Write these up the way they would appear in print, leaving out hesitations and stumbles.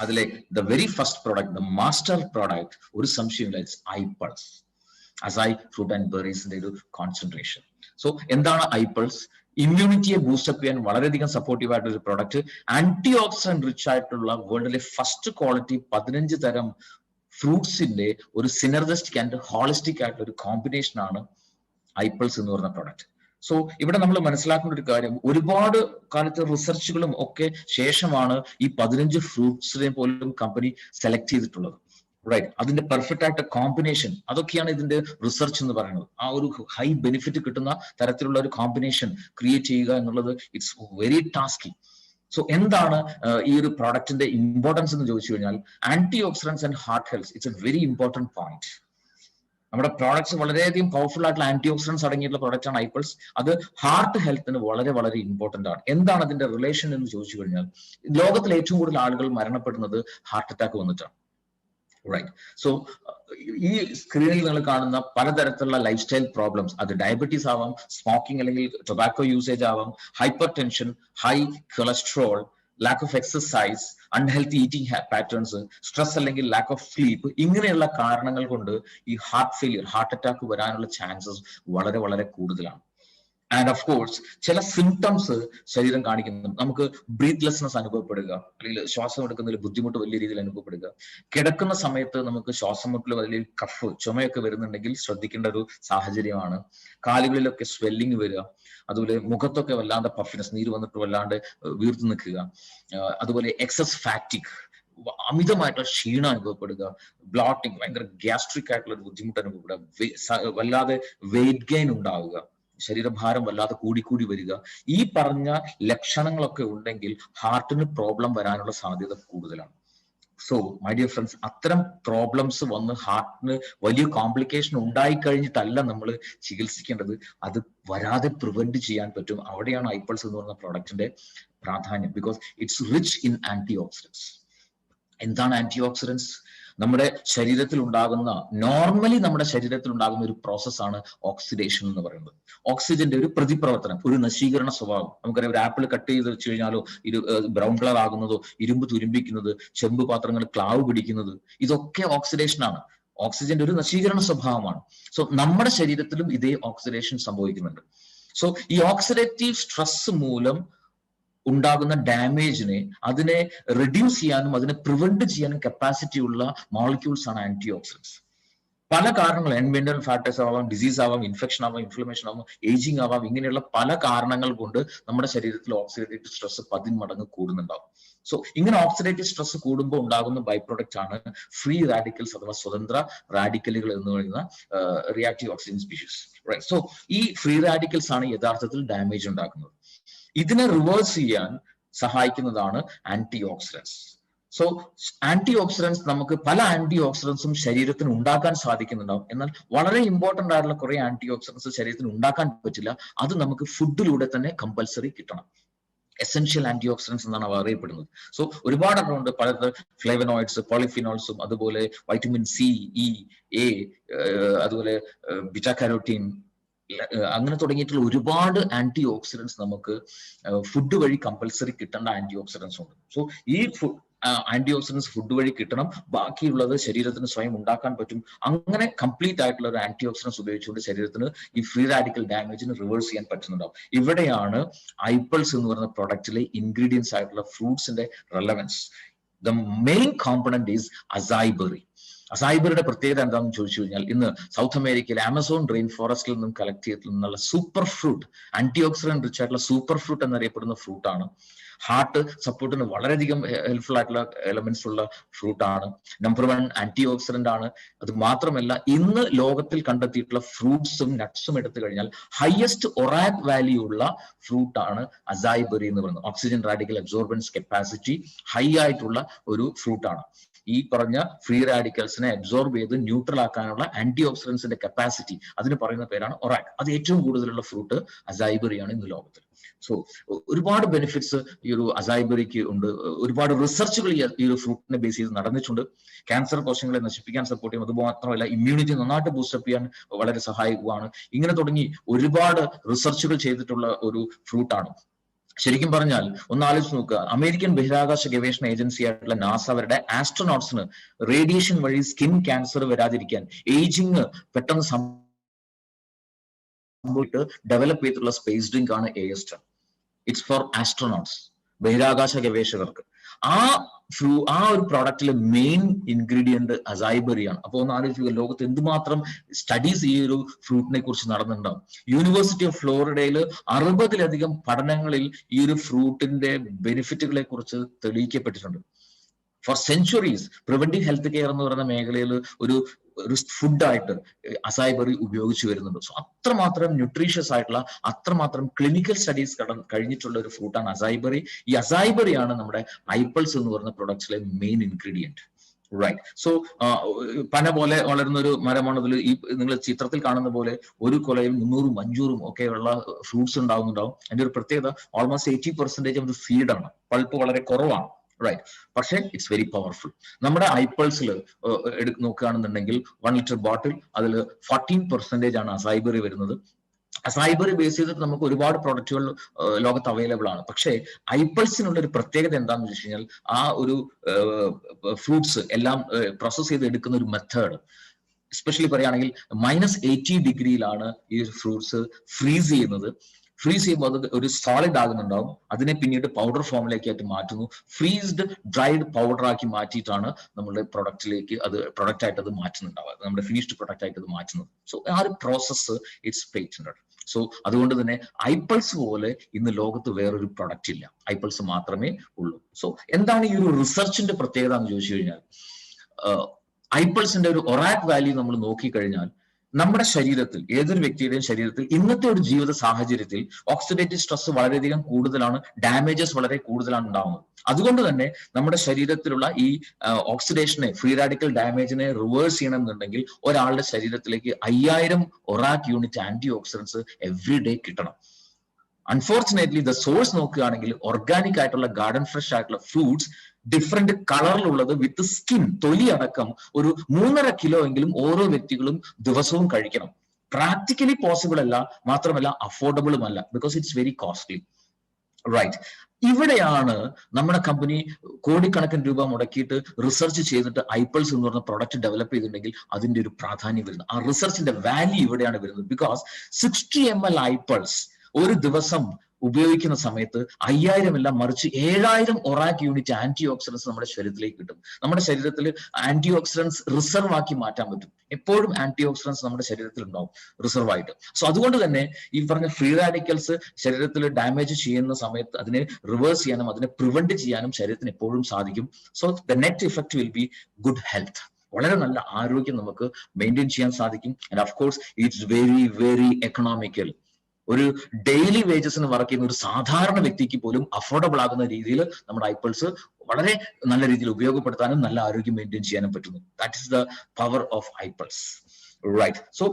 അതിലെ the very first product, the master product, ഒരു സംശയമില്ല, ഇറ്റ്സ് ഐപൾസ്. അസൈ ഫ്രൂട്ട് ആൻഡ് ബെറീസിന്റെ ഒരു കോൺസെൻട്രേഷൻ. സോ എന്താണ് ഐപൾസ്? ഇമ്മ്യൂണിറ്റിയെ ബൂസ്റ്റപ്പ് ചെയ്യാൻ വളരെയധികം സപ്പോർട്ടീവ് ആയിട്ടുള്ള ഒരു പ്രോഡക്റ്റ്, ആന്റി ഓക്സിഡന്റ് റിച്ച് ആയിട്ടുള്ള വേൾഡിലെ ഫസ്റ്റ് ക്വാളിറ്റി 15 തരം ഫ്രൂട്ട്സിന്റെ ഒരു സിനർജിസ്റ്റിക് ആൻഡ് ഹോളിസ്റ്റിക് ആയിട്ടുള്ള ഒരു കോമ്പിനേഷൻ ആണ് ഐപൾസ് എന്ന് പറഞ്ഞ പ്രോഡക്റ്റ്. സോ ഇവിടെ നമ്മൾ മനസ്സിലാക്കേണ്ട ഒരു കാര്യം, ഒരുപാട് കാലത്തെ റിസർച്ചുകളും ഒക്കെ ശേഷമാണ് ഈ 15 ഫ്രൂട്ട്സിനെ പോലും കമ്പനി സെലക്ട് ചെയ്തിട്ടുള്ളത്. റൈറ്റ്, അതിന്റെ പെർഫെക്റ്റ് ആയിട്ട് കോമ്പിനേഷൻ, അതൊക്കെയാണ് ഇതിന്റെ റിസർച്ച് എന്ന് പറയുന്നത്. ആ ഒരു ഹൈ ബെനിഫിറ്റ് കിട്ടുന്ന തരത്തിലുള്ള ഒരു കോമ്പിനേഷൻ ക്രിയേറ്റ് ചെയ്യുക എന്നുള്ളത് ഇറ്റ്സ് വെരി ടാസ്കി. സോ എന്താണ് ഈ ഒരു പ്രോഡക്റ്റിന്റെ ഇമ്പോർട്ടൻസ് എന്ന് ചോദിച്ചു കഴിഞ്ഞാൽ, anti oxidants and heart health it's a very important point. നമ്മുടെ പ്രോഡക്ട്സ് വളരെയധികം പവർഫുൾ ആയിട്ടുള്ള ആന്റി ഓക്സിഡൻസ് അടങ്ങിയിട്ടുള്ള പ്രോഡക്റ്റ് ആണ് ഐപൾസ്. അത് ഹാർട്ട് ഹെൽത്തിന് വളരെ വളരെ ഇമ്പോർട്ടന്റ് ആണ്. എന്താണ് അതിന്റെ റിലേഷൻ എന്ന് ചോദിച്ചു കഴിഞ്ഞാൽ, ലോകത്തിൽ ഏറ്റവും കൂടുതൽ ആളുകൾ മരണപ്പെടുന്നത് ഹാർട്ട് അറ്റാക്ക് വന്നിട്ടാണ്. റൈറ്റ്. സോ ഈ സ്ക്രീനിൽ നിങ്ങൾ കാണുന്ന പലതരത്തിലുള്ള ലൈഫ് സ്റ്റൈൽ പ്രോബ്ലംസ്, അത് ഡയബറ്റീസ് ആവാം, സ്മോക്കിംഗ് അല്ലെങ്കിൽ ടൊബാക്കോ യൂസേജ് ആവാം, hyper tension, high cholesterol, lack of exercise, unhealthy eating patterns, stress അല്ലെങ്കിൽ ലാക്ക് ഓഫ് സ്ലീപ്പ്, ഇങ്ങനെയുള്ള കാരണങ്ങൾ കൊണ്ട് ഈ ഹാർട്ട് ഫെയിലിയർ, ഹാർട്ട് അറ്റാക്ക് വരാനുള്ള ചാൻസസ് വളരെ വളരെ കൂടുതലാണ്. ആൻഡ് ഓഫ് കോഴ്സ് ചില സിംറ്റംസ് ശരീരം കാണിക്കുന്നുണ്ട്. നമുക്ക് ബ്രീത്ത്ലെസ്നെസ് അനുഭവപ്പെടുക, അല്ലെങ്കിൽ ശ്വാസം എടുക്കുന്നതിൽ ബുദ്ധിമുട്ട് വലിയ രീതിയിൽ അനുഭവപ്പെടുക, കിടക്കുന്ന സമയത്ത് നമുക്ക് ശ്വാസം മുട്ടൽ, വലിയ കഫ്, ചുമയൊക്കെ വരുന്നുണ്ടെങ്കിൽ ശ്രദ്ധിക്കേണ്ട ഒരു സാഹചര്യമാണ്. കാലുകളിലൊക്കെ സ്വെല്ലിങ് വരിക, അതുപോലെ മുഖത്തൊക്കെ വല്ലാണ്ട് പഫിനെസ്, നീര് വന്നിട്ട് വല്ലാണ്ട് വീർത്ത് നിൽക്കുക, അതുപോലെ എക്സസ് ഫാറ്റിക്, അമിതമായിട്ടുള്ള ക്ഷീണം അനുഭവപ്പെടുക, ബ്ലോട്ടിങ്, ഭയങ്കര ഗ്യാസ്ട്രിക് ആയിട്ടുള്ള ഒരു ബുദ്ധിമുട്ട് അനുഭവപ്പെടുക, വല്ലാതെ വെയിറ്റ് ഗെയിൻ ഉണ്ടാവുക, ശരീരഭാരം വല്ലാതെ കൂടിക്കൂടി വരിക, ഈ പറഞ്ഞ ലക്ഷണങ്ങളൊക്കെ ഉണ്ടെങ്കിൽ ഹാർട്ടിന് പ്രോബ്ലം വരാനുള്ള സാധ്യത കൂടുതലാണ്. സോ മൈ ഡിയർ ഫ്രണ്ട്സ്, അത്തരം പ്രോബ്ലംസ് വന്ന് ഹാർട്ടിന് വലിയ കോംപ്ലിക്കേഷൻ ഉണ്ടായി കഴിഞ്ഞിട്ടല്ല നമ്മൾ ചികിത്സിക്കേണ്ടത്, അത് വരാതെ പ്രിവെന്റ് ചെയ്യാൻ പറ്റും. അവിടെയാണ് ഐപൾസ് എന്ന് പറയുന്ന പ്രോഡക്റ്റിന്റെ പ്രാധാന്യം. Because it's rich in anti oxidants. എന്താണ് ആന്റി ഓക്സിഡൻസ്? നമ്മുടെ ശരീരത്തിൽ ഉണ്ടാകുന്ന, നോർമലി നമ്മുടെ ശരീരത്തിൽ ഉണ്ടാകുന്ന ഒരു പ്രോസസ്സാണ് ഓക്സിഡേഷൻ എന്ന് പറയുന്നത്. ഓക്സിജന്റെ ഒരു പ്രതിപ്രവർത്തനം, ഒരു നശീകരണ സ്വഭാവം. നമുക്കറിയാം, ഒരു ആപ്പിൾ കട്ട് ചെയ്ത് വെച്ച് കഴിഞ്ഞാലോ ബ്രൗൺ കളർ ആകുന്നതോ, ഇരുമ്പ് തുരുമ്പിക്കുന്നത്, ചെമ്പ് പാത്രങ്ങൾ ക്ലാവ് പിടിക്കുന്നത്, ഇതൊക്കെ ഓക്സിഡേഷൻ ആണ്. ഓക്സിജന്റെ ഒരു നശീകരണ സ്വഭാവമാണ്. സോ നമ്മുടെ ശരീരത്തിലും ഇതേ ഓക്സിഡേഷൻ സംഭവിക്കുന്നുണ്ട്. സോ ഈ ഓക്സിഡേറ്റീവ് സ്ട്രെസ് മൂലം ഉണ്ടാകുന്ന ഡാമേജിനെ, അതിനെ റെഡ്യൂസ് ചെയ്യാനും അതിനെ പ്രിവെന്റ് ചെയ്യാനും കപ്പാസിറ്റി ഉള്ള മോളിക്യൂൾസ് ആണ് ആന്റി ഓക്സിഡൻസ്. പല കാരണങ്ങൾ, എൻവൈറൺമെന്റൽ ഫാക്ടേഴ്സ് ആവാം, ഡിസീസ് ആവാം, ഇൻഫെക്ഷൻ ആവാം, ഇൻഫ്ലമേഷൻ ആവാം, ഏജിങ് ആവാം, ഇങ്ങനെയുള്ള പല കാരണങ്ങൾ കൊണ്ട് നമ്മുടെ ശരീരത്തിൽ ഓക്സിഡേറ്റീവ് സ്ട്രെസ് 10 മടങ്ങ് കൂടുന്നുണ്ടാവും. സോ ഇങ്ങനെ ഓക്സിഡേറ്റീവ് സ്ട്രെസ് കൂടുമ്പോൾ ഉണ്ടാകുന്ന ബൈ പ്രൊഡക്റ്റ് ആണ് ഫ്രീ റാഡിക്കൽസ് അഥവാ സ്വതന്ത്ര റാഡിക്കലുകൾ എന്ന് പറയുന്ന reactive oxygen species. Right. So ഈ ഫ്രീ റാഡിക്കൽസ് ആണ് യഥാർത്ഥത്തിൽ ഡാമേജ് ഉണ്ടാക്കുന്നത്. ഇതിനെ റിവേഴ്സ് ചെയ്യാൻ സഹായിക്കുന്നതാണ് anti oxidants. So anti oxidants, നമുക്ക് പല ആന്റി ഓക്സിഡൻസും ശരീരത്തിന് ഉണ്ടാക്കാൻ സാധിക്കുന്നുണ്ടാവും. എന്നാൽ വളരെ ഇമ്പോർട്ടന്റ് ആയിട്ടുള്ള കുറെ ആന്റി ഓക്സിഡൻസ് ശരീരത്തിന് ഉണ്ടാക്കാൻ പറ്റില്ല. അത് നമുക്ക് ഫുഡിലൂടെ തന്നെ കമ്പൽസറി കിട്ടണം. എസെൻഷ്യൽ ആന്റി ഓക്സിഡൻസ് എന്നാണ് അവ അറിയപ്പെടുന്നത്. സോ ഒരുപാട് ഉണ്ട്, പല ഫ്ലേവനോയിഡ്സ്, പോളിഫിനോൾസും, അതുപോലെ വൈറ്റമിൻ സി, ഇ, എ, അതുപോലെ ബീറ്റാ കാരോട്ടീൻ, അങ്ങനെ തുടങ്ങിയിട്ടുള്ള ഒരുപാട് ആന്റി ഓക്സിഡൻസ് നമുക്ക് ഫുഡ് വഴി കമ്പൽസറി കിട്ടേണ്ട ആന്റി ഓക്സിഡൻസ് ഉണ്ട്. സോ ഈ ആന്റി ഓക്സിഡൻസ് ഫുഡ് വഴി കിട്ടണം, ബാക്കിയുള്ളത് ശരീരത്തിന് സ്വയം ഉണ്ടാക്കാൻ പറ്റും. അങ്ങനെ കംപ്ലീറ്റ് ആയിട്ടുള്ള ഒരു ആന്റി ഓക്സിഡൻസ് ഉപയോഗിച്ചുകൊണ്ട് ശരീരത്തിന് ഈ ഫ്രീ റാഡിക്കൽ ഡാമേജിന് റിവേഴ്സ് ചെയ്യാൻ പറ്റുന്നുണ്ടാവും. ഇവിടെയാണ് ഐപൾസ് എന്ന് പറയുന്ന പ്രൊഡക്റ്റിലെ ഇൻഗ്രീഡിയൻസ് ആയിട്ടുള്ള ഫ്രൂട്ട്സിന്റെ relevance. The main component is acai berry. അസായ്ബറിയുടെ പ്രത്യേകത എന്താണെന്ന് ചോദിച്ചു കഴിഞ്ഞാൽ, ഇന്ന് സൗത്ത് അമേരിക്കയിലെ ആമസോൺ റെയിൻ ഫോറസ്റ്റിൽ നിന്നും കളക്ട് ചെയ്തിട്ടുള്ള നിന്നുള്ള super fruit, anti oxidant rich ആയിട്ടുള്ള സൂപ്പർ ഫ്രൂട്ട് എന്നറിയപ്പെടുന്ന ഫ്രൂട്ടാണ്. ഹാർട്ട് സപ്പോർട്ടിന് വളരെയധികം ഹെൽപ്ഫുൾ ആയിട്ടുള്ള എലമെന്റ്സ് ഉള്ള ഫ്രൂട്ടാണ്. നമ്പർ 1 ആന്റി ഓക്സിഡന്റ് ആണ്. അത് മാത്രമല്ല, ഇന്ന് ലോകത്തിൽ കണ്ടെത്തിയിട്ടുള്ള ഫ്രൂട്ട്സും നട്ട്സും എടുത്തു കഴിഞ്ഞാൽ ഹയസ്റ്റ് ഒറാക് വാല്യൂ ഉള്ള ഫ്രൂട്ടാണ് അസായ് ബെറി എന്ന് പറയുന്നത്. Oxygen radical absorbance capacity high ആയിട്ടുള്ള ഒരു ഫ്രൂട്ടാണ്. ഈ പറഞ്ഞ ഫ്രീ റാഡിക്കൽസിനെ അബ്സോർബ് ചെയ്ത് ന്യൂട്രൽ ആക്കാനുള്ള ആന്റി ഓക്സിഡൻസിന്റെ കപ്പാസിറ്റി, അതിന് പറയുന്ന പേരാണ് ഒറാക്. അത് ഏറ്റവും കൂടുതലുള്ള ഫ്രൂട്ട് അസായ് ബെറിയാണ് ഇന്ന് ലോകത്തിൽ. സോ ഒരുപാട് ബെനിഫിറ്റ്സ് ഈ ഒരു അസായ് ബെറിക്ക് ഉണ്ട്. ഒരുപാട് റിസർച്ചുകൾ ഈ ഒരു ഫ്രൂട്ടിനെ ബേസ് ചെയ്ത് നടന്നിട്ടുണ്ട്. ക്യാൻസർ കോശങ്ങളെ നശിപ്പിക്കാൻ സപ്പോർട്ട് ചെയ്യും, അതുമാത്രമല്ല ഇമ്മ്യൂണിറ്റി നന്നായിട്ട് ബൂസ്റ്റപ്പ് ചെയ്യാൻ വളരെ സഹായിക്കുകയാണ്. ഇങ്ങനെ തുടങ്ങി ഒരുപാട് റിസർച്ചുകൾ ചെയ്തിട്ടുള്ള ഒരു ഫ്രൂട്ടാണ്. ശരിക്കും പറഞ്ഞാൽ ഒന്ന് ആലോചിച്ച് നോക്കുക, അമേരിക്കൻ ബഹിരാകാശ ഗവേഷണ ഏജൻസി ആയിട്ടുള്ള നാസ അവരുടെ ആസ്ട്രോനോട്സിന് റേഡിയേഷൻ വഴി സ്കിൻ ക്യാൻസർ വരാതിരിക്കാൻ, ഏജിങ് പെട്ടെന്ന് സംഭവിച്ചിട്ട് ഡെവലപ്പ് ചെയ്തിട്ടുള്ള സ്പേസ് ഡ്രിങ്ക് ആണ് AS10. ഇറ്റ്സ് ഫോർ ആസ്ട്രോനോട്സ്, ബഹിരാകാശ ഗവേഷകർക്ക്. ആ ഒരു പ്രോഡക്റ്റിലെ മെയിൻ ഇൻഗ്രീഡിയന്റ് അസൈബറി ആണ്. അപ്പൊ ഒന്ന് ആലോചിക്കുക, ലോകത്ത് എന്തുമാത്രം സ്റ്റഡീസ് ഈ ഒരു ഫ്രൂട്ടിനെ കുറിച്ച് നടന്നിട്ടുണ്ടാവും. യൂണിവേഴ്സിറ്റി ഓഫ് ഫ്ലോറിഡയിൽ 60-ലധികം പഠനങ്ങളിൽ ഈ ഒരു ഫ്രൂട്ടിന്റെ ബെനിഫിറ്റുകളെ കുറിച്ച് തെളിയിക്കപ്പെട്ടിട്ടുണ്ട്. Four centuries preventive health care എന്ന് പറയുന്ന മേഖലയിൽ ഒരു ഫുഡായിട്ട് അസൈബറി ഉപയോഗിച്ചു വരുന്നുണ്ട്. സോ അത്രമാത്രം ന്യൂട്രീഷ്യസ് ആയിട്ടുള്ള, അത്രമാത്രം ക്ലിനിക്കൽ സ്റ്റഡീസ് കഴിഞ്ഞിട്ടുള്ള ഒരു ഫ്രൂട്ടാണ് അസൈബറി. ഈ അസൈബറിയാണ് നമ്മുടെ ഐപ്പിൾസ് എന്ന് പറയുന്ന പ്രൊഡക്ട്സിലെ മെയിൻ ഇൻഗ്രീഡിയന്റ്. റൈറ്റ്. സോ പന പോലെ വളരുന്ന ഒരു മരമാണതിൽ. ഈ നിങ്ങൾ ചിത്രത്തിൽ കാണുന്ന പോലെ ഒരു കൊലയും 300-ഉം 500-ഉം ഒക്കെയുള്ള ഫ്രൂട്ട്സ് ഉണ്ടാവുന്നുണ്ടാവും. അതിന്റെ ഒരു പ്രത്യേകത, ഓൾമോസ്റ്റ് 80% അത് ഫീഡാണ്, പൾപ്പ് വളരെ കുറവാണ്. റൈറ്റ്. പക്ഷേ ഇറ്റ്സ് വെരി പവർഫുൾ. നമ്മുടെ ഐപ്പിൾസിൽ നോക്കുകയാണെന്നുണ്ടെങ്കിൽ 1 ലിറ്റർ ബോട്ടിൽ, അതിൽ 14% ആണ് അസൈബറി വരുന്നത്. അസൈബറി ബേസ് ചെയ്തിട്ട് നമുക്ക് ഒരുപാട് പ്രൊഡക്റ്റുകൾ ലോകത്ത് അവൈലബിൾ ആണ്. പക്ഷേ ഐപ്പിൾസിനുള്ള ഒരു പ്രത്യേകത എന്താണെന്ന് വെച്ച് കഴിഞ്ഞാൽ, ആ ഒരു ഫ്രൂട്ട്സ് എല്ലാം പ്രോസസ് ചെയ്ത് എടുക്കുന്ന ഒരു മെത്തേഡ്, എസ്പെഷ്യലി പറയുകയാണെങ്കിൽ -80 ഡിഗ്രിയിലാണ് ഈ ഫ്രൂട്ട്സ് ഫ്രീസ് ചെയ്യുന്നത്. ഫ്രീസ് ചെയ്യുമ്പോൾ അത് ഒരു സോളിഡ് ആകുന്നുണ്ടാവും. അതിനെ പിന്നീട് പൗഡർ ഫോമിലേക്കായിട്ട് മാറ്റുന്നു. ഫ്രീസ്ഡ് ഡ്രൈഡ് പൗഡർ ആക്കി മാറ്റിയിട്ടാണ് നമ്മുടെ പ്രൊഡക്റ്റിലേക്ക് പ്രൊഡക്റ്റായിട്ട് അത് മാറ്റുന്നുണ്ടാവുക, നമ്മുടെ ഫിനിഷ്ഡ് പ്രൊഡക്റ്റ് ആയിട്ട് അത് മാറ്റുന്നത്. സോ ആ ഒരു പ്രോസസ്സ് ഇറ്റ്സ് പേറ്റന്റഡ്. സോ അതുകൊണ്ട് തന്നെ ഐപ്പിൾസ് പോലെ ഇന്ന് ലോകത്ത് വേറൊരു പ്രൊഡക്റ്റ് ഇല്ല, ഐപ്പിൾസ് മാത്രമേ ഉള്ളൂ. സോ എന്താണ് ഈ ഒരു റിസർച്ചിന്റെ പ്രത്യേകത എന്ന് ചോദിച്ചു കഴിഞ്ഞാൽ, ഐപ്പിൾസിന്റെ ഒരു ഒറാക് വാല്യൂ നമ്മൾ നോക്കിക്കഴിഞ്ഞാൽ, നമ്മുടെ ശരീരത്തിൽ, ഏതൊരു വ്യക്തിയുടെയും ശരീരത്തിൽ ഇന്നത്തെ ഒരു ജീവിത സാഹചര്യത്തിൽ ഓക്സിഡേറ്റീവ് സ്ട്രെസ് വളരെയധികം കൂടുതലാണ്, ഡാമേജസ് വളരെ കൂടുതലാണ് ഉണ്ടാവുന്നത്. അതുകൊണ്ട് തന്നെ നമ്മുടെ ശരീരത്തിലുള്ള ഈ ഓക്സിഡേഷനെ, ഫ്രീ റാഡിക്കൽ ഡാമേജിനെ റിവേഴ്സ് ചെയ്യണമെന്നുണ്ടെങ്കിൽ ഒരാളുടെ ശരീരത്തിലേക്ക് 5000 ORAC unit anti oxidants every day കിട്ടണം. അൺഫോർച്ചുനേറ്റ്ലി ദ സോഴ്സ് നോക്കുകയാണെങ്കിൽ ഓർഗാനിക് ആയിട്ടുള്ള ഗാർഡൻ ഫ്രഷ് ആയിട്ടുള്ള ഫ്രൂട്ട്സ് ഡിഫറെന്റ് കളറിലുള്ളത് വിത്ത് സ്കിൻ, തൊലി അടക്കം ഒരു 3.5 കിലോ എങ്കിലും ഓരോ വ്യക്തികളും ദിവസവും കഴിക്കണം. പ്രാക്ടിക്കലി പോസിബിൾ അല്ല, മാത്രമല്ല അഫോർഡബിളും അല്ല, because it's very costly. Right. ഇവിടെയാണ് നമ്മുടെ കമ്പനി കോടിക്കണക്കിന് രൂപ മുടക്കിയിട്ട് റിസർച്ച് ചെയ്തിട്ട് ഐപ്പിൾസ് എന്ന് പറഞ്ഞ പ്രൊഡക്റ്റ് ഡെവലപ്പ് ചെയ്തിട്ടുണ്ടെങ്കിൽ അതിന്റെ ഒരു പ്രാധാന്യം വരുന്നത്, ആ റിസർച്ചിന്റെ വാല്യൂ ഇവിടെയാണ് വരുന്നത്. ബിക്കോസ് 60 ml ഐപ്പിൾസ് ഒരു ദിവസം ഉപയോഗിക്കുന്ന സമയത്ത് 5000 അല്ല, മറിച്ച് 7000 ഒറാക് യൂണിറ്റ് ആന്റി ഓക്സിഡൻസ് നമ്മുടെ ശരീരത്തിലേക്ക് കിട്ടും. നമ്മുടെ ശരീരത്തിൽ ആന്റി ഓക്സിഡൻസ് റിസർവ് ആക്കി മാറ്റാൻ പറ്റും. എപ്പോഴും ആന്റി ഓക്സിഡൻസ് നമ്മുടെ ശരീരത്തിൽ ഉണ്ടാവും റിസർവ് ആയിട്ട്. സോ അതുകൊണ്ട് തന്നെ ഈ പറഞ്ഞ ഫ്രീ റാഡിക്കൽസ് ശരീരത്തിൽ ഡാമേജ് ചെയ്യുന്ന സമയത്ത് അതിനെ റിവേഴ്സ് ചെയ്യാനും അതിനെ പ്രിവെന്റ് ചെയ്യാനും ശരീരത്തിന് എപ്പോഴും സാധിക്കും. So the net effect will be good health. വളരെ നല്ല ആരോഗ്യം നമുക്ക് മെയിൻറ്റെയിൻ ചെയ്യാൻ സാധിക്കും. And of course it's very very economical. ഒരു ഡെയിലി വേജസിന് വർക്ക് ചെയ്യുന്ന ഒരു സാധാരണ വ്യക്തിക്ക് പോലും അഫോർഡബിൾ ആകുന്ന രീതിയിൽ നമ്മുടെ ഐപ്പിൾസ് വളരെ നല്ല രീതിയിൽ ഉപയോഗപ്പെടുത്താനും നല്ല ആരോഗ്യം മെയിൻറ്റെയിൻ ചെയ്യാനും പറ്റുന്നു. That is the power of iPulse. Right. So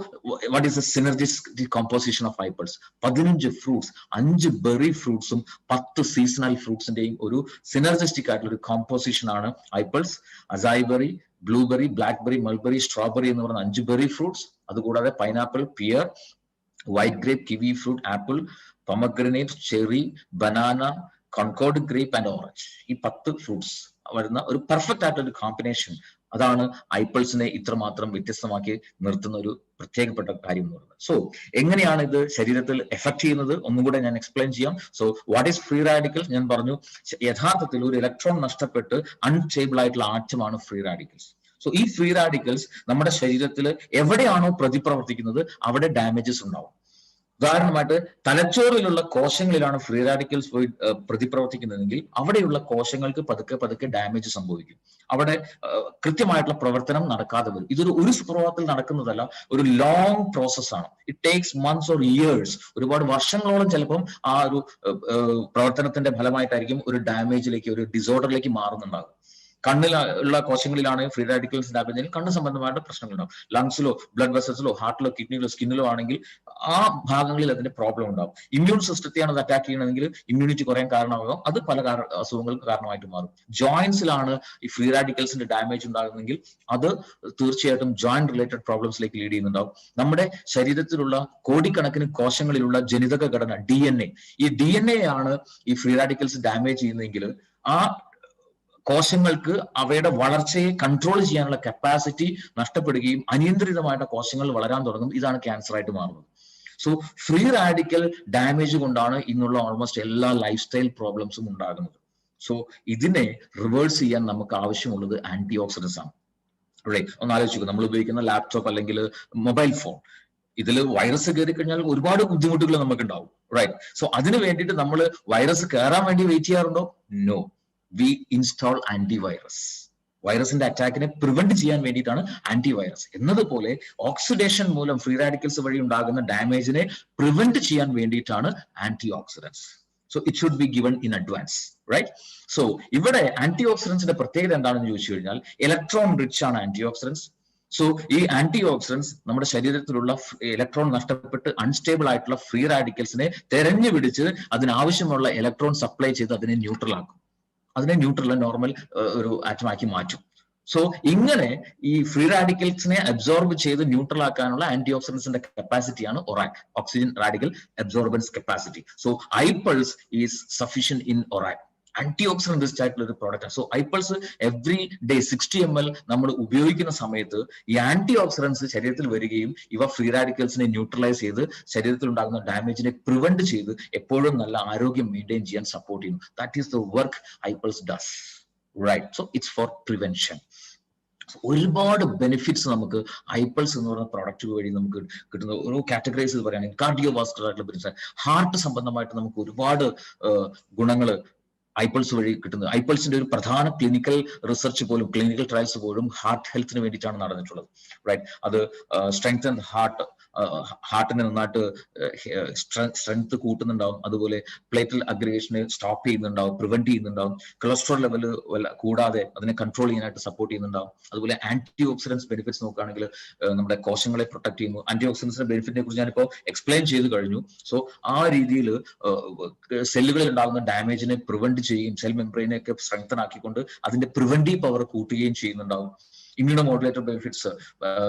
what is the synergistic composition of iPulse? 15 fruits, 5 berry ഫ്രൂട്ട്സും 10 സീസണൽ ഫ്രൂട്ട്സിന്റെയും ഒരു സിനർജിസ്റ്റിക് ആയിട്ടുള്ള ഒരു കോമ്പോസിഷൻ ആണ് iPulse. Acai berry, blueberry, blackberry, mulberry, strawberry എന്ന് പറയുന്ന 5 ബെറി ഫ്രൂട്ട്സ്. അതുകൂടാതെ pineapple, pear, white grape, kiwi fruit, apple, pomegranate, cherry, banana, concord grape and orange. ഈ 10 fruits വരുന്ന ഒരു പെർഫെക്റ്റ് ആയിട്ടുള്ള ഒരു കോമ്പിനേഷൻ, അതാണ് ഐപ്പിൾസിനെ ഇത്രമാത്രം വ്യത്യസ്തമാക്കി നിർത്തുന്ന ഒരു പ്രത്യേകപ്പെട്ട കാര്യം എന്ന് പറയുന്നത്. സോ എങ്ങനെയാണ് ഇത് ശരീരത്തിൽ എഫക്ട് ചെയ്യുന്നത് ഒന്നും കൂടെ ഞാൻ എക്സ്പ്ലെയിൻ ചെയ്യാം. So what is free radicals? ഞാൻ പറഞ്ഞു, യഥാർത്ഥത്തിൽ ഒരു ഇലക്ട്രോൺ നഷ്ടപ്പെട്ട് അൺസ്റ്റേബിൾ ആയിട്ടുള്ള ആറ്റമാണ് ഫ്രീ റാഡിക്കൽസ്. സോ ഈ ഫ്രീ റാഡിക്കൽസ് നമ്മുടെ ശരീരത്തിൽ എവിടെയാണോ പ്രതിപ്രവർത്തിക്കുന്നത് അവിടെ ഡാമേജസ് ഉണ്ടാവും. ഉദാഹരണമായിട്ട് തലച്ചോറിലുള്ള കോശങ്ങളിലാണ് ഫ്രീ റാഡിക്കൽസ് പോയി പ്രതിപ്രവർത്തിക്കുന്നതെങ്കിൽ അവിടെയുള്ള കോശങ്ങൾക്ക് പതുക്കെ പതുക്കെ ഡാമേജ് സംഭവിക്കും. അവിടെ കൃത്യമായിട്ടുള്ള പ്രവർത്തനം നടക്കാതെ വരും. ഇതൊരു സുപ്രഭാതത്തിൽ നടക്കുന്നതല്ല, ഒരു ലോങ് പ്രോസസ്സാണ്. It takes months or years, ഒരുപാട് വർഷങ്ങളോളം ചിലപ്പം ആ ഒരു പ്രവർത്തനത്തിന്റെ ഫലമായിട്ടായിരിക്കും ഒരു ഡാമേജിലേക്ക്, ഒരു ഡിസോർഡറിലേക്ക് മാറുന്നുണ്ടാകും. കണ്ണിലുള്ള കോശങ്ങളിലാണ് ഫ്രീ റാഡിക്കൽസ് ഡാമേജ് ആണെങ്കിൽ കണ്ണ് സംബന്ധമായിട്ട് പ്രശ്നങ്ങളുണ്ടാവും. ലങ്സിലോ ബ്ലഡ് വെസൽസിലോ ഹാർട്ടിലോ കിഡ്നിയിലോ സ്കിന്നിലോ ആണെങ്കിൽ ആ ഭാഗങ്ങളിൽ അതിന്റെ പ്രോബ്ലം ഉണ്ടാവും. ഇമ്മ്യൂൺ സിസ്റ്റത്തെയാണ് അത് അറ്റാക്ക് ചെയ്യണമെങ്കിൽ ഇമ്മ്യൂണിറ്റി കുറയാൻ കാരണമാകും, അത് പല അസുഖങ്ങൾക്ക് കാരണമായിട്ട് മാറും. ജോയിന്റ്സിലാണ് ഈ ഫ്രീ റാഡിക്കൽസിന്റെ ഡാമേജ് ഉണ്ടാകുന്നെങ്കിൽ അത് തീർച്ചയായിട്ടും ജോയിന്റ് റിലേറ്റഡ് പ്രോബ്ലംസിലേക്ക് ലീഡ് ചെയ്യുന്നുണ്ടാവും. നമ്മുടെ ശരീരത്തിലുള്ള കോടിക്കണക്കിന് കോശങ്ങളിലുള്ള ജനിതക ഘടന DNA, ഈ DNA ആണ് ഈ ഫ്രീ റാഡിക്കൽസ് ഡാമേജ് ചെയ്യുന്നതെങ്കിൽ ആ കോശങ്ങൾക്ക് അവയുടെ വളർച്ചയെ കൺട്രോൾ ചെയ്യാനുള്ള കപ്പാസിറ്റി നഷ്ടപ്പെടുകയും അനിയന്ത്രിതമായിട്ട് കോശങ്ങൾ വളരാൻ തുടങ്ങും. ഇതാണ് ക്യാൻസർ ആയിട്ട് മാറുന്നത്. സോ ഫ്രീ റാഡിക്കൽ ഡാമേജ് കൊണ്ടാണ് ഇന്നുള്ള ഓൾമോസ്റ്റ് എല്ലാ ലൈഫ് സ്റ്റൈൽ പ്രോബ്ലംസും ഉണ്ടാകുന്നത്. സോ ഇതിനെ റിവേഴ്സ് ചെയ്യാൻ നമുക്ക് ആവശ്യമുള്ളത് ആന്റി ഓക്സിഡൻസ് ആണ്. ഒന്ന് ആലോചിക്കുക, നമ്മൾ ഉപയോഗിക്കുന്ന ലാപ്ടോപ്പ് അല്ലെങ്കിൽ മൊബൈൽ ഫോൺ, ഇതിൽ വൈറസ് കയറി കഴിഞ്ഞാൽ ഒരുപാട് ബുദ്ധിമുട്ടുകൾ നമുക്ക് ഉണ്ടാവും. റൈറ്റ്. സോ അതിന് വേണ്ടിയിട്ട് നമ്മൾ വൈറസ് കയറാൻ വേണ്ടി വെയിറ്റ് ചെയ്യാറുണ്ടോ? നോ. We install antivirus. വൈറസിന്റെ അറ്റാക്കിനെ പ്രിവെന്റ് ചെയ്യാൻ വേണ്ടിയിട്ടാണ് ആന്റിവൈറസ്. എന്നതുപോലെ ഓക്സിഡേഷൻ മൂലം ഫ്രീ റാഡിക്കൽസ് വഴി ഉണ്ടാകുന്ന ഡാമേജിനെ പ്രിവെന്റ് ചെയ്യാൻ വേണ്ടിയിട്ടാണ് anti oxidants. So it should be given in advance. Right. So ഇവിടെ ആന്റി ഓക്സിഡൻസിന്റെ പ്രത്യേകത എന്താണെന്ന് ചോദിച്ചു കഴിഞ്ഞാൽ ഇലക്ട്രോൺ റിച്ച് ആണ് ആന്റി ഓക്സിഡൻസ്. സോ ഈ ആന്റി ഓക്സിഡൻസ് നമ്മുടെ ശരീരത്തിലുള്ള ഇലക്ട്രോൺ നഷ്ടപ്പെട്ട് അൺസ്റ്റേബിൾ ആയിട്ടുള്ള ഫ്രീ റാഡിക്കൽസിനെ തെരഞ്ഞു പിടിച്ച് അതിനാവശ്യമുള്ള ഇലക്ട്രോൺ സപ്ലൈ ചെയ്ത് അതിനെ ന്യൂട്രൽ ആക്കും, അതിനെ ന്യൂട്രൽ നോർമൽ ഒരു ആറ്റമാക്കി മാറ്റും. സോ ഇങ്ങനെ ഈ ഫ്രീ റാഡിക്കൽസിനെ അബ്സോർബ് ചെയ്ത് ന്യൂട്രൽ ആക്കാനുള്ള ആന്റി ഓക്സിഡൻസിന്റെ കപ്പാസിറ്റിയാണ് ORAC, oxygen radical absorbance capacity. So iPulse is sufficient in ORAC. Anti oxidant rich ആയിട്ടുള്ള ഒരു product. So iPulse every day 60 ml നമ്മൾ ഉപയോഗിക്കുന്ന സമയത്ത് ഈ ആന്റി ഓക്സിഡൻസ് ശരീരത്തിൽ വരികയും ഇവ ഫ്രീ റാഡിക്കൽസിനെ ന്യൂട്രലൈസ് ചെയ്ത് ശരീരത്തിൽ ഉണ്ടാകുന്ന ഡാമേജിനെ പ്രിവെന്റ് ചെയ്ത് എപ്പോഴും നല്ല ആരോഗ്യം മെയിൻറ്റെയിൻ ചെയ്യാൻ സപ്പോർട്ട് ചെയ്യുന്നു. That is the work iPulse does. Right. So it's for prevention. ഒരുപാട് ബെനിഫിറ്റ്സ് നമുക്ക് ഐപൾസ് എന്ന് പറയുന്ന പ്രോഡക്റ്റ് വഴി നമുക്ക് കിട്ടുന്ന ഓരോ കാറ്റഗറൈസ് ചെയ്ത് പറയുകയാണെങ്കിൽ കാർഡിയോ വാസ്കുലർ ആയിട്ടുള്ള ബെനിഫിറ്റ്സ്, ഹാർട്ട് സംബന്ധമായിട്ട് നമുക്ക് ഒരുപാട് ഗുണങ്ങൾ ഐപൾസ് വഴി കിട്ടുന്നത്. ഐപൾസിന്റെ ഒരു പ്രധാന ക്ലിനിക്കൽ റിസർച്ച് പോലും, ക്ലിനിക്കൽ ട്രയൽസ് പോലും ഹാർട്ട് ഹെൽത്തിന് വേണ്ടിയിട്ടാണ് നടന്നിട്ടുള്ളത്. റൈറ്റ്. അത് സ്ട്രെങ്തൻ ഹാർട്ടിനെ നന്നായിട്ട് സ്ട്രെങ്ത് കൂട്ടുന്നുണ്ടാവും, അതുപോലെ പ്ലേറ്റൽ അഗ്രിഗേഷനെ സ്റ്റോപ്പ് ചെയ്യുന്നുണ്ടാവും, പ്രിവെന്റ് ചെയ്യുന്നുണ്ടാവും, കൊളസ്ട്രോൾ ലെവൽ കൂടാതെ അതിനെ കൺട്രോൾ ചെയ്യാനായിട്ട് സപ്പോർട്ട് ചെയ്യുന്നുണ്ടാവും. അതുപോലെ ആന്റി ഓക്സിഡൻസ് ബെനിഫിറ്റ്സ് നോക്കുകയാണെങ്കിൽ നമ്മുടെ കോശങ്ങളെ പ്രൊട്ടക്ട് ചെയ്യുന്നു. ആന്റി ഓക്സിഡൻസിന്റെ ബെനിഫിറ്റിനെ കുറിച്ച് ഞാനിപ്പോൾ എക്സ്പ്ലെയിൻ ചെയ്ത് കഴിഞ്ഞു. സോ ആ രീതിയിൽ സെല്ലുകളിൽ ഉണ്ടാകുന്ന ഡാമേജിനെ പ്രിവെന്റ് ചെയ്യും, സെൽ മെംബ്രെയിനെ ഒക്കെ സ്ട്രെങ്തൻ ആക്കിക്കൊണ്ട് അതിന്റെ പ്രിവെന്റീവ് പവർ കൂട്ടുകയും ചെയ്യുന്നുണ്ടാവും. Immuno modulator benefits,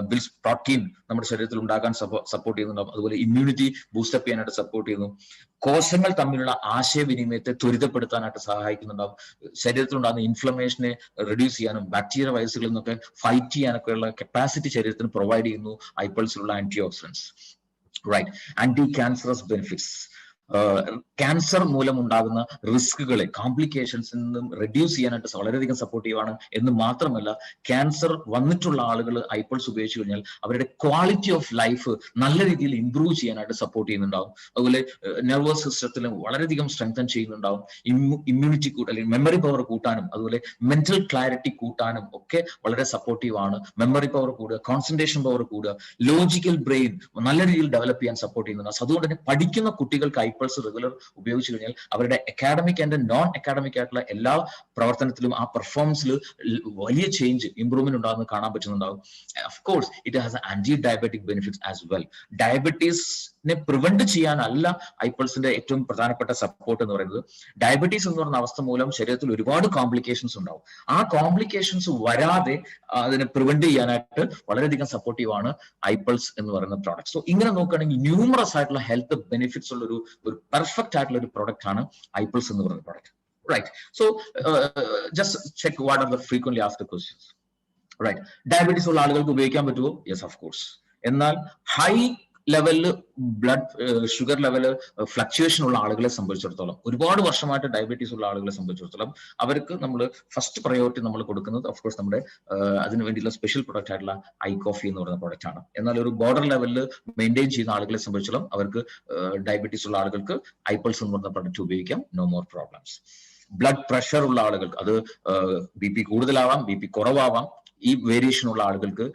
bills protein നമ്മുടെ ശരീരത്തിൽ ഉണ്ടാക്കാൻ സപ്പോർട്ട് ചെയ്യുന്നുണ്ടാവും. അതുപോലെ ഇമ്മ്യൂണിറ്റി ബൂസ്റ്റപ്പ് ചെയ്യാനായിട്ട് സപ്പോർട്ട് ചെയ്യുന്നു. കോശങ്ങൾ തമ്മിലുള്ള ആശയവിനിമയത്തെ ത്വരിതപ്പെടുത്താനായിട്ട് സഹായിക്കുന്നുണ്ടാവും. ശരീരത്തിൽ ഉണ്ടാകുന്ന ഇൻഫ്ലമേഷനെ റെഡ്യൂസ് ചെയ്യാനും ബാക്ടീരിയ വൈറസുകളിൽ നിന്നൊക്കെ ഫൈറ്റ് ചെയ്യാനൊക്കെയുള്ള കപ്പാസിറ്റി ശരീരത്തിന് പ്രൊവൈഡ് ചെയ്യുന്നു ഐപൾസിലുള്ള anti oxidants. Right. Anti cancerous benefits, cancer മൂലം ഉണ്ടാകുന്ന റിസ്കുകളെ, കോംപ്ലിക്കേഷൻസിൽ നിന്നും റെഡ്യൂസ് ചെയ്യാനായിട്ട് വളരെയധികം സപ്പോർട്ടീവാണ്. എന്ന് മാത്രമല്ല ക്യാൻസർ വന്നിട്ടുള്ള ആളുകൾ ഐപൾസ് ഉപയോഗിച്ച് കഴിഞ്ഞാൽ അവരുടെ ക്വാളിറ്റി ഓഫ് ലൈഫ് നല്ല രീതിയിൽ ഇംപ്രൂവ് ചെയ്യാനായിട്ട് സപ്പോർട്ട് ചെയ്യുന്നുണ്ടാവും. അതുപോലെ നെർവസ് സിസ്റ്റത്തിലും വളരെയധികം സ്ട്രെങ്തൻ ചെയ്യുന്നുണ്ടാവും. ഇമ്മ്യൂണിറ്റി അല്ലെങ്കിൽ മെമ്മറി പവർ കൂട്ടാനും അതുപോലെ മെന്റൽ ക്ലാരിറ്റി കൂട്ടാനും ഒക്കെ വളരെ സപ്പോർട്ടീവ് ആണ്. മെമ്മറി പവർ കൂടുക, കോൺസെൻട്രേഷൻ പവർ കൂടുക, ലോജിക്കൽ ബ്രെയിൻ നല്ല രീതിയിൽ ഡെവലപ്പ് ചെയ്യാൻ സപ്പോർട്ട് ചെയ്യുന്നുണ്ട്. അതുകൊണ്ട് തന്നെ പഠിക്കുന്ന കുട്ടികൾക്ക് ഐപൾസ് റെഗുലർ ഉപയോഗിച്ചു കഴിഞ്ഞാൽ അവരുടെ അക്കാഡമിക് ആൻഡ് നോൺ അക്കാഡമിക് ആയിട്ടുള്ള എല്ലാ പ്രവർത്തനത്തിലും ആ പെർഫോമൻസിൽ വലിയ ചേഞ്ച്, ഇംപ്രൂവ്മെന്റ് ഉണ്ടാകുന്നത് കാണാൻ പറ്റുന്നുണ്ടാവും. Of course it has anti diabetic benefits as well. ഡയബറ്റീസിനെ പ്രിവെന്റ് ചെയ്യാനല്ല ഐപൾസിന്റെ ഏറ്റവും പ്രധാനപ്പെട്ട സപ്പോർട്ട് എന്ന് പറയുന്നത്. ഡയബറ്റീസ് എന്ന് പറയുന്ന അവസ്ഥ മൂലം ശരീരത്തിൽ ഒരുപാട് കോംപ്ലിക്കേഷൻസ് ഉണ്ടാവും. ആ കോംപ്ലിക്കേഷൻസ് വരാതെ അതിനെ പ്രിവെന്റ് ചെയ്യാനായിട്ട് വളരെയധികം സപ്പോർട്ടീവ് ആണ് ഐപൾസ് എന്ന് പറയുന്ന പ്രോഡക്റ്റ്. സോ ഇങ്ങനെ നോക്കുകയാണെങ്കിൽ ന്യൂമറസ് ആയിട്ടുള്ള ഹെൽത്ത് ബെനിഫിറ്റ്സ് ഉള്ള ഒരു പെർഫെക്റ്റ് ആയിട്ടുള്ള ഒരു പ്രോഡക്റ്റ് ആണ് ഐപൾസ് എന്ന് പറയുന്ന product. Right. So just check what are the frequently asked questions. Right. Diabetes ഉള്ള ആളുകൾക്ക് ഉപയോഗിക്കാൻ പറ്റുമോ? Yes, of course. എന്നാൽ ഹൈ ലെവലില് ബ്ലഡ് ഷുഗർ ലെവല് ഫ്ലക്ച്വേഷൻ ഉള്ള ആളുകളെ സംബന്ധിച്ചിടത്തോളം, ഒരുപാട് വർഷമായിട്ട് ഡയബറ്റീസ് ഉള്ള ആളുകളെ സംബന്ധിച്ചിടത്തോളം അവർക്ക് നമ്മൾ ഫസ്റ്റ് പ്രയോറിറ്റി നമ്മൾ കൊടുക്കുന്നത് ഓഫ് കോഴ്സ് നമ്മുടെ അതിന് വേണ്ടിയുള്ള സ്പെഷ്യൽ പ്രൊഡക്റ്റ് ആയിട്ടുള്ള ഐ കോഫി എന്ന് പറയുന്ന പ്രൊഡക്റ്റ് ആണ്. എന്നാൽ ഒരു ബോർഡർ ലെവലിൽ മെയിൻറ്റെയിൻ ചെയ്യുന്ന ആളുകളെ സംബന്ധിച്ചിടത്തോളം അവർക്ക് ഡയബറ്റീസ് ഉള്ള ആളുകൾക്ക് ഐപൾസ് എന്ന് പറയുന്ന പ്രൊഡക്റ്റ് ഉപയോഗിക്കാം, no more problems. Blood pressure ഉള്ള ആളുകൾക്ക്, അത് BP കൂടുതലാവാം, BP കുറവാവാം, ഈ വേരിയേഷൻ ഉള്ള ആളുകൾക്ക്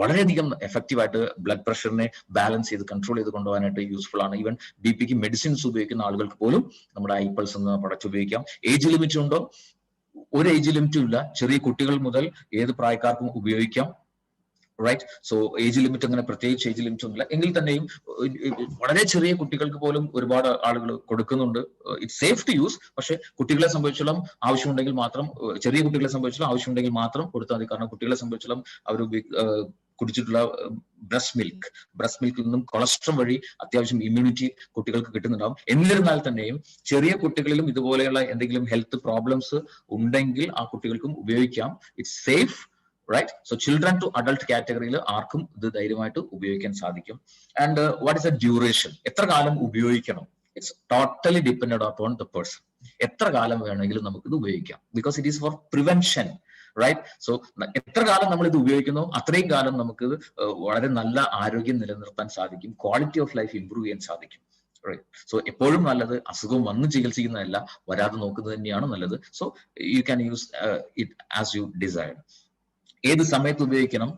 വളരെയധികം എഫക്റ്റീവ് ആയിട്ട് ബ്ലഡ് പ്രഷറിനെ ബാലൻസ് ചെയ്ത് കൺട്രോൾ ചെയ്ത് കൊണ്ടുപോകാനായിട്ട് യൂസ്ഫുൾ ആണ്. ഈവൻ BPക്ക് മെഡിസിൻസ് ഉപയോഗിക്കുന്ന ആളുകൾക്ക് പോലും നമ്മുടെ ഐപൾസ് എന്ന പ്രൊഡക്റ്റ് ഉപയോഗിക്കാം. ഏജ് ലിമിറ്റ് ഉണ്ടോ? ഒരു ഏജ് ലിമിറ്റും ഇല്ല. ചെറിയ കുട്ടികൾ മുതൽ ഏത് പ്രായക്കാർക്കും ഉപയോഗിക്കാം. റൈറ്റ്. സോ ഏജ് ലിമിറ്റ് അങ്ങനെ പ്രത്യേകിച്ച് ഏജ് ലിമിറ്റ് ഒന്നുമില്ല. എങ്കിൽ തന്നെയും വളരെ ചെറിയ കുട്ടികൾക്ക് പോലും ഒരുപാട് ആളുകൾ കൊടുക്കുന്നുണ്ട്. It's safe to use. പക്ഷെ കുട്ടികളെ സംബന്ധിച്ചോളം ആവശ്യമുണ്ടെങ്കിൽ മാത്രം, ചെറിയ കുട്ടികളെ സംബന്ധിച്ചോളം ആവശ്യമുണ്ടെങ്കിൽ മാത്രം കൊടുത്താൽ മതി. കാരണം കുട്ടികളെ സംബന്ധിച്ചോളം അവർ കുടിച്ചിട്ടുള്ള ബ്രസ്റ്റ് മിൽക്കിൽ നിന്നും കൊളസ്ട്രോൾ വഴി അത്യാവശ്യം ഇമ്മ്യൂണിറ്റി കുട്ടികൾക്ക് കിട്ടുന്നുണ്ടാവും. എന്നിരുന്നാൽ തന്നെയും ചെറിയ കുട്ടികളിലും ഇതുപോലെയുള്ള എന്തെങ്കിലും ഹെൽത്ത് പ്രോബ്ലംസ് ഉണ്ടെങ്കിൽ ആ കുട്ടികൾക്കും ഉപയോഗിക്കാം. It's safe. Right. So children to adult കാറ്റഗറിയിൽ ആർക്കും ഇത് ധൈര്യമായിട്ട് ഉപയോഗിക്കാൻ സാധിക്കും. And what is the duration? എത്ര കാലം ഉപയോഗിക്കണം? It's totally depended upon the person. എത്ര കാലം വേണമെങ്കിലും നമുക്ക് ഇത് ഉപയോഗിക്കാം. Because it is for prevention. Right. So എത്ര കാലം നമ്മൾ ഇത് ഉപയോഗിക്കുന്നോ അത്രയും കാലം നമുക്ക് വളരെ നല്ല ആരോഗ്യം നിലനിർത്താൻ സാധിക്കും. ക്വാളിറ്റി ഓഫ് ലൈഫ് ഇംപ്രൂവ് ചെയ്യാൻ സാധിക്കും. റൈറ്റ്. സോ എപ്പോഴും നല്ലത് അസുഖം വന്ന് ചികിത്സിക്കുന്നതല്ല, വരാതെ നോക്കുന്നത് തന്നെയാണ് നല്ലത്. So you can use it as you decide. ഏത് സമയത്ത് ഉപയോഗിക്കണം?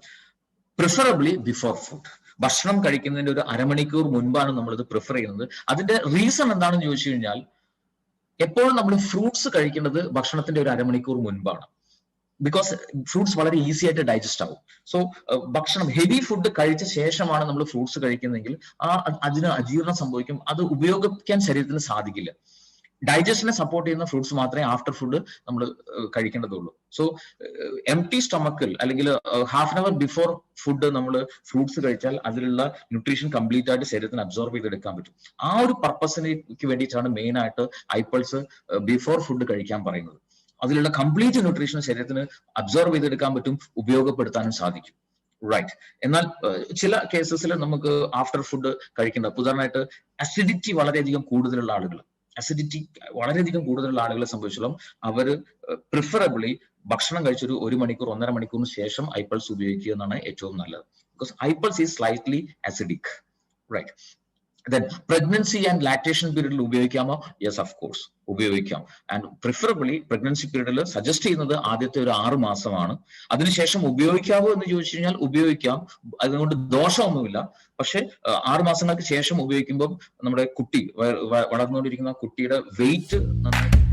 Preferably before food. ഭക്ഷണം കഴിക്കുന്നതിന്റെ ഒരു അരമണിക്കൂർ മുൻപാണ് നമ്മളിത് പ്രിഫർ ചെയ്യുന്നത്. അതിന്റെ റീസൺ എന്താണെന്ന് ചോദിച്ചു കഴിഞ്ഞാൽ, എപ്പോഴും നമ്മൾ ഫ്രൂട്ട്സ് കഴിക്കേണ്ടത് ഭക്ഷണത്തിന്റെ ഒരു അരമണിക്കൂർ മുൻപാണ്. ബിക്കോസ് ഫ്രൂട്ട്സ് വളരെ ഈസി ആയിട്ട് ഡൈജസ്റ്റ് ആവും. സോ ഭക്ഷണം ഹെവി ഫുഡ് കഴിച്ച ശേഷമാണ് നമ്മൾ ഫ്രൂട്ട്സ് കഴിക്കുന്നതെങ്കിൽ അതിന് അജീർണം സംഭവിക്കും. അത് ഉപയോഗിക്കാൻ ശരീരത്തിന് സാധിക്കില്ല. ഡൈജഷനെ സപ്പോർട്ട് ചെയ്യുന്ന ഫ്രൂട്ട്സ് മാത്രമേ ആഫ്റ്റർ ഫുഡ് നമ്മൾ കഴിക്കേണ്ടതുള്ളൂ. സോ എംപ്റ്റി സ്റ്റൊമക്കിൽ അല്ലെങ്കിൽ half an hour before food നമ്മൾ ഫ്രൂട്ട്സ് കഴിച്ചാൽ അതിലുള്ള ന്യൂട്രീഷൻ കംപ്ലീറ്റ് ആയിട്ട് ശരീരത്തിന് അബ്സോർബ് ചെയ്തെടുക്കാൻ പറ്റും. ആ ഒരു പർപ്പസിലേക്ക് വേണ്ടിയിട്ടാണ് മെയിൻ ആയിട്ട് ഐപ്പിൾസ് ബിഫോർ ഫുഡ് കഴിക്കാൻ പറയുന്നത്. അതിലുള്ള കംപ്ലീറ്റ് ന്യൂട്രീഷൻ ശരീരത്തിന് അബ്സോർബ് ചെയ്തെടുക്കാൻ പറ്റും, ഉപയോഗപ്പെടുത്താനും സാധിക്കും. റൈറ്റ്. എന്നാൽ ചില കേസസിൽ നമുക്ക് ആഫ്റ്റർ ഫുഡ് കഴിക്കേണ്ട, ഉദാഹരണമായിട്ട് അസിഡിറ്റി വളരെയധികം കൂടുതലുള്ള ആളുകളെ സംബന്ധിച്ചിടത്തോളം അവര് പ്രിഫറബിളി ഭക്ഷണം കഴിച്ചൊരു 1 മണിക്കൂർ 1.5 മണിക്കൂറിന് ശേഷം ഐപ്പിൾസ് ഉപയോഗിക്കുക എന്നാണ് ഏറ്റവും നല്ലത്. Because iPulse is slightly acidic. Right. Then pregnancy and lactation പീരീഡിൽ ഉപയോഗിക്കാമോ? യെസ്, ഓഫ് കോഴ്സ് ഉപയോഗിക്കാം. ആൻഡ് പ്രിഫറബിളി പ്രഗ്നൻസി പീരീഡിൽ സജസ്റ്റ് ചെയ്യുന്നത് ആദ്യത്തെ ഒരു 6 മാസമാണ്. അതിനുശേഷം ഉപയോഗിക്കാമോ എന്ന് ചോദിച്ചു കഴിഞ്ഞാൽ ഉപയോഗിക്കാം. അതുകൊണ്ട് ദോഷമൊന്നുമില്ല. പക്ഷെ 6 മാസങ്ങൾക്ക് ശേഷം ഉപയോഗിക്കുമ്പോൾ നമ്മുടെ കുട്ടി വളർന്നുകൊണ്ടിരിക്കുന്ന കുട്ടിയുടെ വെയിറ്റ് നന്നായി